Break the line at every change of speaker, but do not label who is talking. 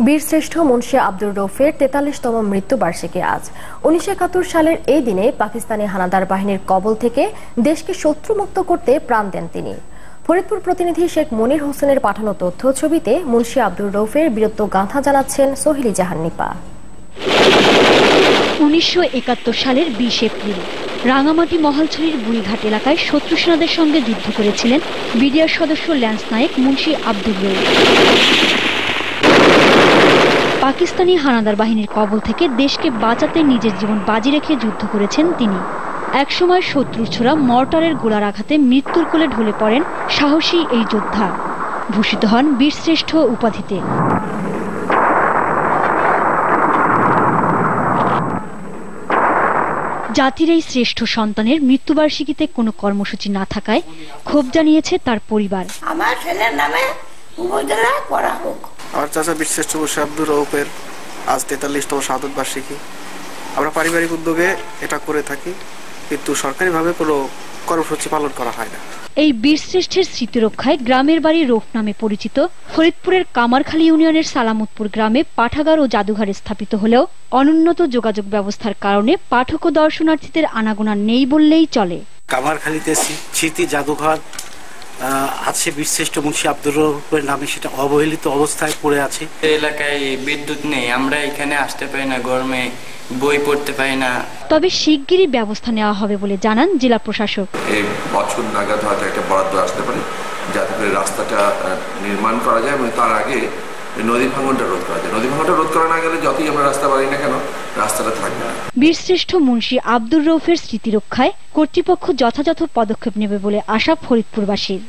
বীরশ্রেষ্ঠ মুন্সি আব্দুর রৌফের ৪৩তম মৃত্যুবার্ষিকী আজ। ১৯৭১ সালের এই দিনে পাকিস্তানি হানাদার বাহিনীর কবল থেকে দেশকে শত্রুমুক্ত করতে প্রাণ দেন তিনি। ফরিদপুর প্রতিনিধি শেখ মনির হোসেনের পাঠানো তথ্য ছবিতে মুন্সি আব্দুর রৌফের বীরত্ব গাঁথা জানাচ্ছেন সোহেলি জাহান নিপা।
১৯৭১ সালের ২০ এপ্রিল রাঙামাটি মহালছড়ির বুড়িঘাট এলাকায় শত্রু সেনাদের সঙ্গে যুদ্ধ করেছিলেন বিডিআর সদস্য ল্যান্স নায়েক মুন্সি আব্দুর রৌফ। পাকিস্তানি হানাদার বাহিনীর কবল থেকে দেশকে বাঁচাতে নিজের জীবন বাজি রেখে যুদ্ধ করেছেন তিনি। একসময় শত্রুর ছোড়া মর্টারের গোলার আঘাতে মৃত্যুর কোলে ঢলে পড়েন সাহসী এই যোদ্ধা। ভূষিত হন বীরশ্রেষ্ঠ উপাধিতে। জাতির এই শ্রেষ্ঠ সন্তানের মৃত্যুবার্ষিকীতে কোনো কর্মসূচি না থাকায় ক্ষোভ জানিয়েছে তার পরিবার।
আমার ছেলের নামে উপজেলা করা হোক।
আমার চাচা বীরশ্রেষ্ঠ মুন্সি আব্দুর রৌফের আজ ৪৩তম শাহাদত বার্ষিকী। আমরা পারিবারিক উদ্যোগে এটা করে থাকি, কিন্তু সরকারিভাবে কোনো কর্মসূচি পালন করা হয় না।
এই বীরশ্রেষ্ঠের স্মৃতি রক্ষায় গ্রামের বাড়ি রৌফ নামে পরিচিত ফরিদপুরের কামারখালী ইউনিয়নের সালামতপুর গ্রামে পাঠাগার ও জাদুঘর স্থাপিত হলেও অনুন্নত যোগাযোগ ব্যবস্থার কারণে পাঠক ও দর্শনার্থীদের আনাগোনা নেই বললেই চলে।
কামারখালীতে স্মৃতি জাদুঘর আছে বীরশ্রেষ্ঠ মুন্সি আব্দুর রৌফের নামে, সেটা অবহেলিত অবস্থায় পড়ে আছে।
এলাকায় বিদ্যুৎ নেই, আমরা এখানে আসতে পারি না, গরমে বই পড়তে পারি না।
তবে শিগগিরই ব্যবস্থা নেওয়া হবে বলে জানান জেলা প্রশাসক।
এই বছর নাগাদ হয়তো একটা বরাদ্দ আসতে পারে, যাতে করে রাস্তাটা নির্মাণ করা যায় এবং তার আগে নদী ভাঙনটা রোধ করা যায়। নদী ভাঙনটা রোধ করা না গেলে যতই আমরা রাস্তা বাড়ি না কেন, রাস্তাটা থাকবে না।
বীরশ্রেষ্ঠ মুন্সি আব্দুর রৌফের স্মৃতি রক্ষায় কর্তৃপক্ষ যথাযথ পদক্ষেপ নেবে বলে আশা ফরিদপুরবাসীর।